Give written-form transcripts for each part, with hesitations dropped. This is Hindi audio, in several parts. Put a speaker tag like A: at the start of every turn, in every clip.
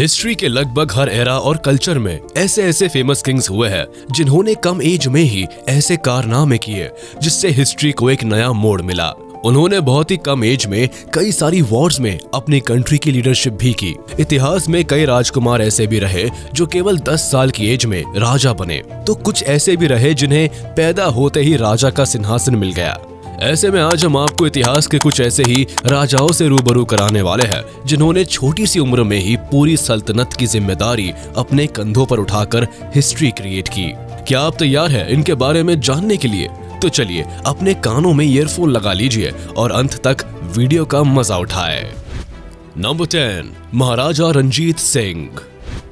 A: हिस्ट्री के लगभग हर एरा और कल्चर में ऐसे ऐसे फेमस किंग्स हुए हैं जिन्होंने कम एज में ही ऐसे कारनामे किए जिससे हिस्ट्री को एक नया मोड़ मिला। उन्होंने बहुत ही कम एज में कई सारी वॉर्स में अपनी कंट्री की लीडरशिप भी की। इतिहास में कई राजकुमार ऐसे भी रहे जो केवल 10 साल की एज में राजा बने, तो कुछ ऐसे भी रहे जिन्हें पैदा होते ही राजा का सिंहासन मिल गया। ऐसे में आज हम आपको इतिहास के कुछ ऐसे ही राजाओं से रूबरू कराने वाले हैं जिन्होंने छोटी सी उम्र में ही पूरी सल्तनत की जिम्मेदारी अपने कंधों पर उठाकर हिस्ट्री क्रिएट की। क्या आप तैयार हैं इनके बारे में जानने के लिए? तो चलिए अपने कानों में ईयरफोन लगा लीजिए और अंत तक वीडियो का मजा उठाएं। नंबर 10, महाराजा रंजीत सिंह।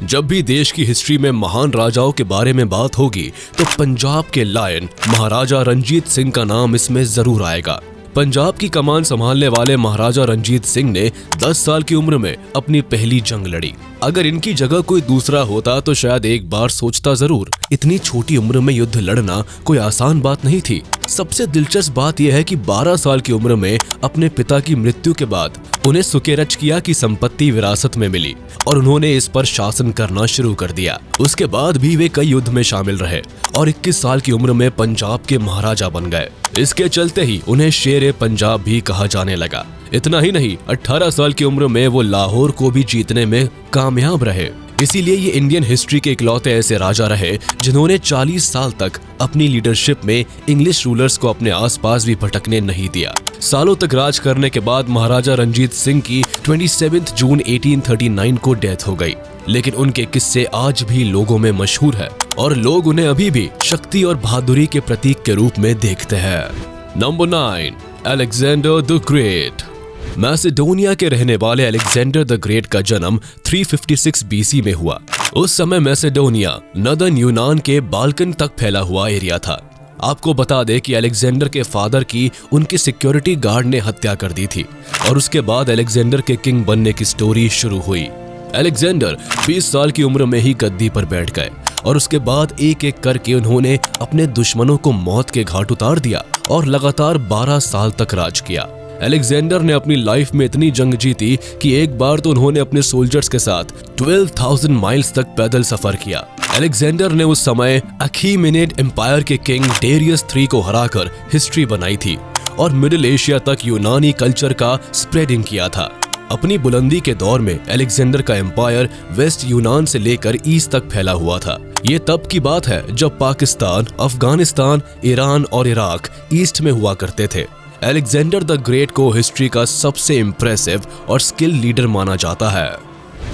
A: जब भी देश की हिस्ट्री में महान राजाओं के बारे में बात होगी तो पंजाब के लायन महाराजा रंजीत सिंह का नाम इसमें जरूर आएगा। पंजाब की कमान संभालने वाले महाराजा रंजीत सिंह ने 10 साल की उम्र में अपनी पहली जंग लड़ी। अगर इनकी जगह कोई दूसरा होता तो शायद एक बार सोचता जरूर। इतनी छोटी उम्र में युद्ध लड़ना कोई आसान बात नहीं थी। सबसे दिलचस्प बात यह है कि 12 साल की उम्र में अपने पिता की मृत्यु के बाद उन्हें सुकेरच किया की संपत्ति विरासत में मिली और उन्होंने इस पर शासन करना शुरू कर दिया। उसके बाद भी वे कई युद्ध में शामिल रहे और 21 साल की उम्र में पंजाब के महाराजा बन गए। इसके चलते ही उन्हें शेर पंजाब भी कहा जाने लगा। इतना ही नहीं, 18 साल की उम्र में वो लाहौर को भी जीतने में कामयाब रहे। इसीलिए ये इंडियन हिस्ट्री के इकलौते ऐसे राजा रहे जिन्होंने 40 साल तक अपनी लीडरशिप में इंग्लिश रूलर्स को अपने आसपास भी भटकने नहीं दिया। सालों तक राज करने के बाद महाराजा रंजीत सिंह की 27 जून 1839 को डेथ हो गई, लेकिन उनके किस्से आज भी लोगों में मशहूर है और लोग उन्हें अभी भी शक्ति और बहादुरी के प्रतीक के रूप में देखते हैं। Number 9, Alexander the great. Macedonia के रहने वाले अलेक्जेंडर द ग्रेट का जन्म 356 बीसी में हुआ। उस समय मैसेडोनिया नदर्न यूनान के बाल्कन तक फैला हुआ एरिया था। आपको बता दें कि अलेक्जेंडर के फादर की उनके सिक्योरिटी गार्ड ने हत्या कर दी थी और उसके बाद अलेक्जेंडर के किंग बनने की स्टोरी शुरू हुई। अलेक्जेंडर 20 साल की उम्र में ही गद्दी पर बैठ गए और उसके बाद एक एक करके उन्होंने अपने दुश्मनों को मौत के घाट उतार दिया और लगातार 12 साल तक राज किया। अलेक्जेंडर ने अपनी लाइफ में इतनी जंग जीती कि एक बार तो उन्होंने अपने सोल्जर्स के साथ 12,000 माइल्स तक पैदल सफर किया। अलेक्जेंडर ने उस समय अखीमेनिड एम्पायर के किंग डेरियस III को हराकर हिस्ट्री बनाई थी और मिडिल एशिया तक यूनानी कल्चर का स्प्रेडिंग किया था। अपनी बुलंदी के दौर में अलेक्जेंडर का एम्पायर वेस्ट यूनान से लेकर ईस्ट तक फैला हुआ था। ये तब की बात है जब पाकिस्तान, अफगानिस्तान, ईरान और इराक ईस्ट में हुआ करते थे। अलेक्जेंडर द ग्रेट को हिस्ट्री का सबसे इम्प्रेसिव और स्किल लीडर माना जाता है।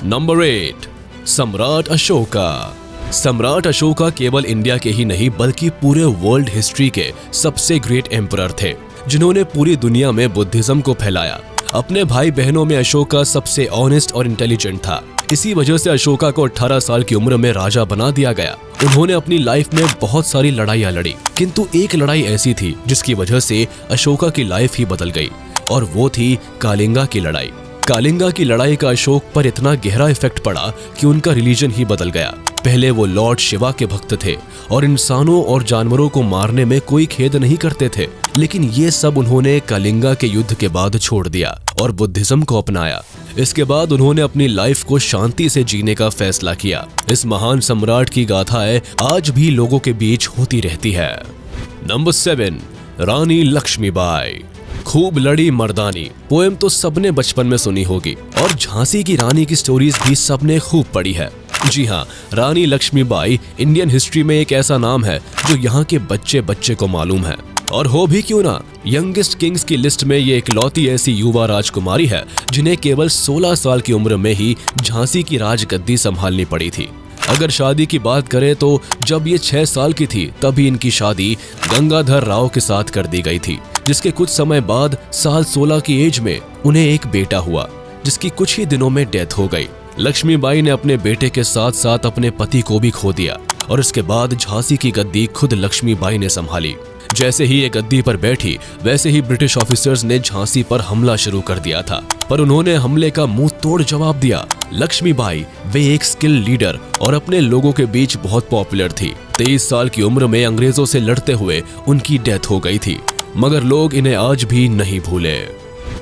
A: नंबर 8, सम्राट अशोका। सम्राट अशोका केवल इंडिया के ही नहीं बल्कि पूरे वर्ल्ड हिस्ट्री के सबसे ग्रेट एम्परर थे जिन्होंने पूरी दुनिया में बुद्धिज्म को फैलाया। अपने भाई बहनों में अशोका सबसे ऑनेस्ट और इंटेलिजेंट था। इसी वजह से अशोका को 18 साल की उम्र में राजा बना दिया गया। उन्होंने अपनी लाइफ में बहुत सारी लड़ाइयाँ लड़ी, किंतु एक लड़ाई ऐसी थी जिसकी वजह से अशोका की लाइफ ही बदल गई और वो थी कालिंगा की लड़ाई। कालिंगा की लड़ाई का अशोक पर इतना गहरा इफेक्ट पड़ा कि उनका रिलीजन ही बदल गया। पहले वो लॉर्ड शिवा के भक्त थे और इंसानों और जानवरों को मारने में कोई खेद नहीं करते थे, लेकिन ये सब उन्होंने कालिंगा के युद्ध के बाद छोड़ दिया और बुद्धिज्म को अपनाया। इसके बाद उन्होंने अपनी लाइफ को शांति से जीने का फैसला किया। इस महान सम्राट की गाथाएं आज भी लोगों के बीच होती रहती है। नंबर 7, रानी लक्ष्मीबाई। खूब लड़ी मर्दानी पोएम तो सबने बचपन में सुनी होगी और झांसी की रानी की स्टोरीज भी सबने खूब पढ़ी है। जी हाँ, रानी लक्ष्मीबाई इंडियन हिस्ट्री में एक ऐसा नाम है जो यहाँ के बच्चे बच्चे को मालूम है। और हो भी क्यों ना, यंगेस्ट किंग्स की लिस्ट में ये इकलौती ऐसी युवा राजकुमारी है जिन्हें केवल 16 साल की उम्र में ही झांसी की राजगद्दी संभालनी पड़ी थी। अगर शादी की बात करें तो जब ये 6 साल की थी तभी इनकी शादी गंगाधर राव के साथ कर दी गई थी, जिसके कुछ समय बाद साल 16 की एज में उन्हें एक बेटा हुआ जिसकी कुछ ही दिनों में डेथ हो गई। लक्ष्मीबाई ने अपने बेटे के साथ साथ अपने पति को भी खो दिया और इसके बाद झांसी की गद्दी खुद लक्ष्मीबाई ने संभाली। जैसे ही ये गद्दी पर बैठी वैसे ही ब्रिटिश ऑफिसर्स ने झांसी पर हमला शुरू कर दिया था, पर उन्होंने हमले का मुंह तोड़ जवाब दिया। लक्ष्मीबाई वे एक स्किल लीडर और अपने लोगों के बीच बहुत पॉपुलर थी। 23 साल की उम्र में अंग्रेजों से लड़ते हुए उनकी डेथ हो गई थी, मगर लोग इन्हें आज भी नहीं भूले।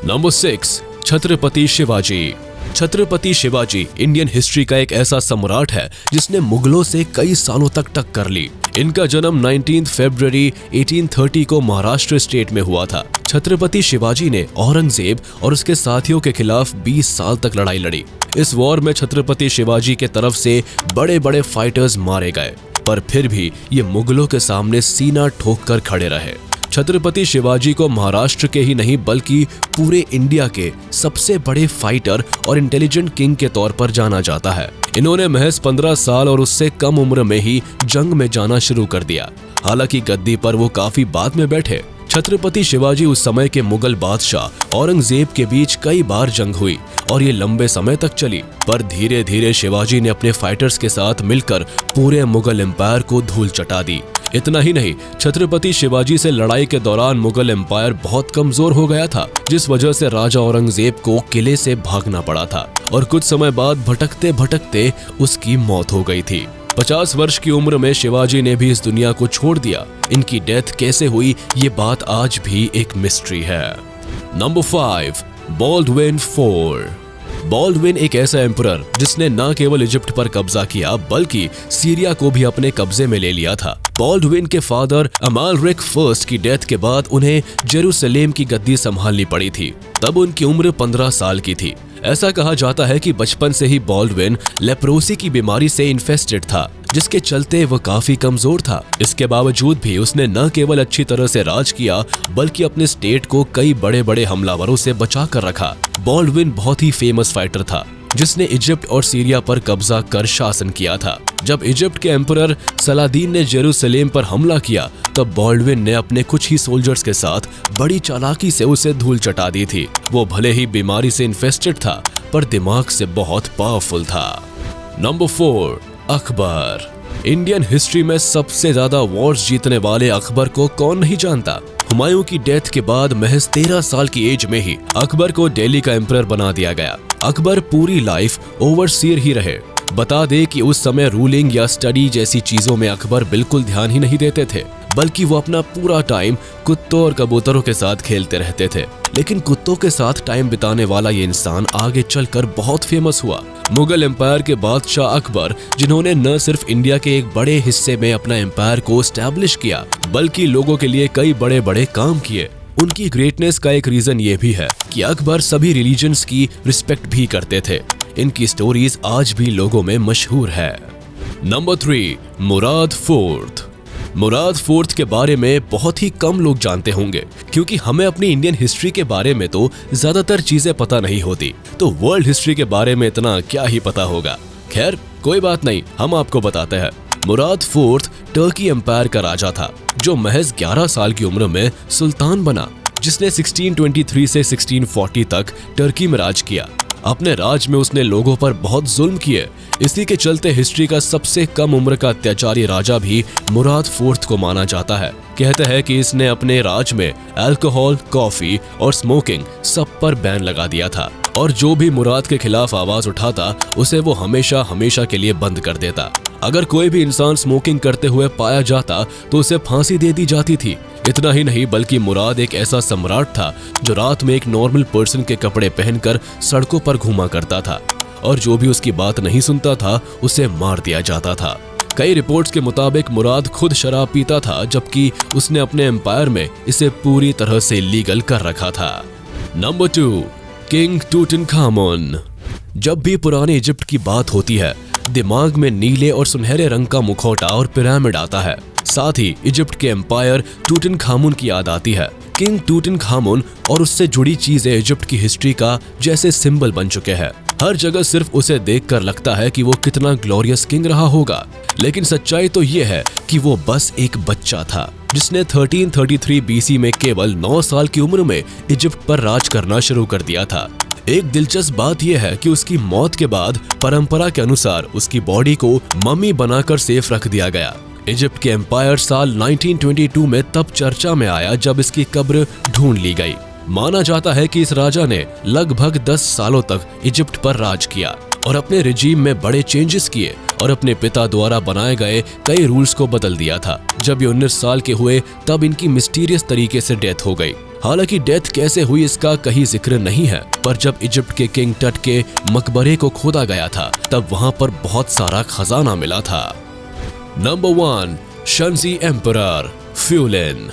A: Number 6, Chhatrapati Shivaji. Chhatrapati Shivaji Indian history का एक ऐसा सम्राट है जिसने मुगलों से कई सालों तक टक्कर ली। इनका जन्म 19 फरवरी 1830 को महाराष्ट्र स्टेट में हुआ था। छत्रपति शिवाजी ने औरंगजेब और उसके साथियों के खिलाफ 20 साल तक लड़ाई लड़ी। इस वॉर में छत्रपति शिवाजी के तरफ से बड़े बड़े फाइटर्स मारे गए, पर फिर भी ये मुगलों के सामने सीना ठोक कर खड़े रहे। छत्रपति शिवाजी को महाराष्ट्र के ही नहीं बल्कि पूरे इंडिया के सबसे बड़े फाइटर और इंटेलिजेंट किंग के तौर पर जाना जाता है। इन्होंने महज 15 साल और उससे कम उम्र में ही जंग में जाना शुरू कर दिया। हालांकि गद्दी पर वो काफी बाद में बैठे। छत्रपति शिवाजी उस समय के मुगल बादशाह औरंगजेब के बीच कई बार जंग हुई और ये लंबे समय तक चली, पर धीरे धीरे शिवाजी ने अपने फाइटर्स के साथ मिलकर पूरे मुगल एम्पायर को धूल चटा दी। इतना ही नहीं, छत्रपति शिवाजी से लड़ाई के दौरान मुगल एम्पायर बहुत कमजोर हो गया था, जिस वजह से राजा औरंगजेब को किले से भागना पड़ा था और कुछ समय बाद भटकते भटकते उसकी मौत हो गई थी। 50 वर्ष की उम्र में शिवाजी ने भी इस दुनिया को छोड़ दिया। इनकी डेथ कैसे हुई, ये बात आज भी एक मिस्ट्री है। Number 5, Baldwin IV। बॉल्डविन एक ऐसा एम्परर जिसने न केवल इजिप्ट पर कब्जा किया बल्कि सीरिया को भी अपने कब्जे में ले लिया था। बॉल्डविन के फादर अमालरिक I की डेथ के बाद उन्हें जेरूसलेम की गद्दी संभालनी पड़ी थी। तब उनकी उम्र 15 साल की थी। ऐसा कहा जाता है कि बचपन से ही बॉल्डविन लेप्रोसी की बीमारी से इन्फेस्टेड था, जिसके चलते वह काफी कमजोर था। इसके बावजूद भी उसने न केवल अच्छी तरह से राज किया बल्कि अपने स्टेट को कई बड़े बड़े हमलावरों से बचा कर रखा। बॉल्डविन बहुत ही फेमस फाइटर था जिसने इजिप्ट और सीरिया पर कब्जा कर शासन किया था। जब इजिप्ट के एम्परर सलादीन ने जेरूसलेम पर हमला किया तब बॉल्डविन ने अपने कुछ ही सोल्जर्स के साथ बड़ी चालाकी से उसे धूल चटा दी थी। वो भले ही बीमारी से इन्फेस्टेड था पर दिमाग से बहुत पावरफुल था। नंबर 4, अकबर। इंडियन हिस्ट्री में सबसे ज्यादा वॉर्स जीतने वाले अकबर को कौन नहीं जानता। हुमायूं की डेथ के बाद महज 13 साल की एज में ही अकबर को दिल्ली का एम्परर बना दिया गया। अकबर पूरी लाइफ ओवरसीयर ही रहे। बता दे कि उस समय रूलिंग या स्टडी जैसी चीजों में अकबर बिल्कुल ध्यान ही नहीं देते थे, बल्कि वो अपना पूरा टाइम कुत्तों और कबूतरों के साथ खेलते रहते थे। लेकिन कुत्तों के साथ टाइम बिताने वाला ये इंसान आगे चलकर बहुत फेमस हुआ। मुगल एम्पायर के बादशाह अकबर, जिन्होंने न सिर्फ इंडिया के एक बड़े हिस्से में अपना एम्पायर को एस्टैब्लिश किया बल्कि लोगों के लिए कई बड़े बड़े काम किए। उनकी ग्रेटनेस का एक रीजन ये भी है कि अकबर सभी रिलीजन्स की रिस्पेक्ट भी करते थे। इनकी स्टोरीज आज भी लोगों में मशहूर है। नंबर 3, मुराद IV। मुराद IV के बारे में बहुत ही कम लोग जानते होंगे क्योंकि हमें अपनी इंडियन हिस्ट्री के बारे में तो ज्यादातर चीजें पता नहीं होती, तो वर्ल्ड हिस्ट्री के बारे में इतना क्या ही पता होगा। खैर कोई बात नहीं, हम आपको बताते हैं। मुराद IV टर्की एम्पायर का राजा था जो महज 11 साल की उम्र में सुल्तान बना, जिसने 1623 से 1640 तक टर्की में राज किया। अपने राज में उसने लोगों पर बहुत जुल्म किए। इसी के चलते हिस्ट्री का सबसे कम उम्र का अत्याचारी राजा भी मुराद IV को माना जाता है। कहते हैं कि इसने अपने राज में अल्कोहल, कॉफी और स्मोकिंग सब पर बैन लगा दिया था और जो भी मुराद के खिलाफ आवाज उठाता उसे वो हमेशा हमेशा के लिए बंद कर देता। अगर कोई भी इंसान स्मोकिंग करते हुए पाया जाता तो उसे फांसी दे दी जाती थी। इतना ही नहीं बल्कि मुराद एक ऐसा सम्राट था जो रात में एक नॉर्मल पर्सन के कपड़े पहनकर सड़कों पर घूमा करता था और जो भी उसकी बात नहीं सुनता था उसे मार दिया जाता था। कई रिपोर्ट्स के मुताबिक मुराद खुद शराब पीता था, जबकि उसने अपने एम्पायर में इसे पूरी तरह से लीगल कर रखा था। Number 2, king Tutankhamun. जब भी पुराने इजिप्ट की बात होती है दिमाग में नीले और सुनहरे रंग का मुखौटा और पिरामिड आता है। साथ ही इजिप्ट के एम्पायर टूटनखामुन की याद आती है। किंग टूटनखामुन और उससे जुड़ी चीजें इजिप्ट की हिस्ट्री का जैसे सिंबल बन चुके हैं। हर जगह सिर्फ उसे देखकर लगता है कि वो कितना ग्लोरियस किंग रहा होगा, लेकिन सच्चाई तो ये है कि वो बस एक बच्चा था जिसने 1333 BC में केवल 9 साल की उम्र में इजिप्ट पर राज करना शुरू कर दिया था। एक दिलचस्प बात यह है कि उसकी मौत के बाद परंपरा के अनुसार उसकी बॉडी को मम्मी बनाकर सेफ रख दिया गया। इजिप्ट के एम्पायर साल 1922 में तब चर्चा में आया जब इसकी कब्र ढूंढ ली गई। माना जाता है कि इस राजा ने लगभग 10 सालों तक इजिप्ट पर राज किया और अपने रिजीम में बड़े चेंजेस किए और अपने पिता द्वारा बनाए गए कई रूल्स को बदल दिया था। जब ये 19 साल के हुए तब इनकी मिस्टीरियस तरीके से डेथ हो गई। हालांकि डेथ कैसे हुई इसका कहीं जिक्र नहीं है, पर जब इजिप्ट के किंग टट के मकबरे को खोदा गया था तब वहां पर बहुत सारा खजाना मिला था। Number 1, Shunzhi emperor Fulin.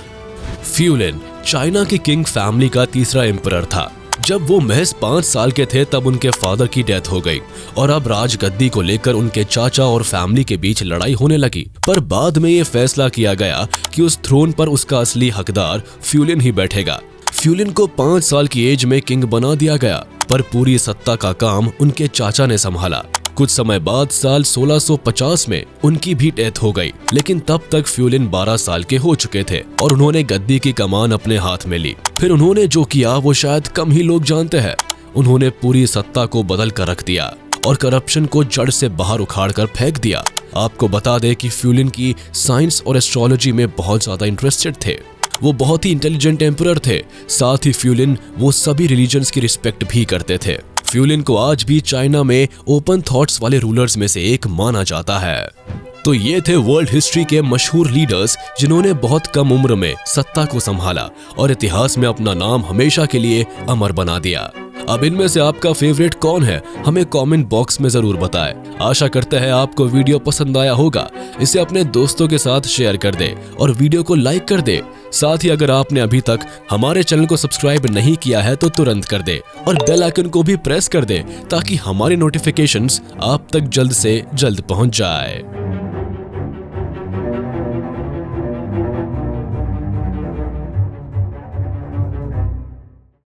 A: Fulin China की किंग फैमिली का तीसरा एम्परर था। जब वो महज 5 साल के थे तब उनके फादर की डेथ हो गई और अब राजगद्दी को लेकर उनके चाचा और फैमिली के बीच लड़ाई होने लगी। पर बाद में ये फैसला किया गया कि उस थ्रोन पर उसका असली हकदार फ्यूलिन ही बैठेगा। फ्यूलिन को 5 साल की एज में किंग बना दिया गया, पर पूरी सत्ता का काम उनके चाचा ने संभाला। कुछ समय बाद साल 1650 में उनकी भी डेथ हो गई, लेकिन तब तक फ्यूलिन 12 साल के हो चुके थे और उन्होंने गद्दी की कमान अपने हाथ में ली। फिर उन्होंने जो किया वो शायद कम ही लोग जानते हैं। उन्होंने पूरी सत्ता को बदल कर रख दिया और करप्शन को जड़ से बाहर उखाड़ कर फेंक दिया। आपको बता दें कि फ्यूलिन की साइंस और एस्ट्रोलॉजी में बहुत ज्यादा इंटरेस्टेड थे। वो बहुत ही इंटेलिजेंट एम्परर थे। साथ ही फ्यूलिन वो सभी रिलीजन्स की रिस्पेक्ट भी करते थे। फ्यूलिन को आज भी चाइना में ओपन थॉट्स वाले रूलर्स में से एक माना जाता है। तो ये थे वर्ल्ड हिस्ट्री के मशहूर लीडर्स जिन्होंने बहुत कम उम्र में सत्ता को संभाला और इतिहास में अपना नाम हमेशा के लिए अमर बना दिया। अब इनमें से आपका फेवरेट कौन है, हमें कमेंट बॉक्स में जरूर बताएं। आशा करते हैं आपको वीडियो पसंद आया होगा। इसे अपने दोस्तों के साथ शेयर कर दे और वीडियो को लाइक कर दे। साथ ही अगर आपने अभी तक हमारे चैनल को सब्सक्राइब नहीं किया है तो तुरंत कर दे और बेल आइकन को भी प्रेस कर दे ताकि हमारे नोटिफिकेशंस आप तक जल्द से जल्द पहुंच जाए।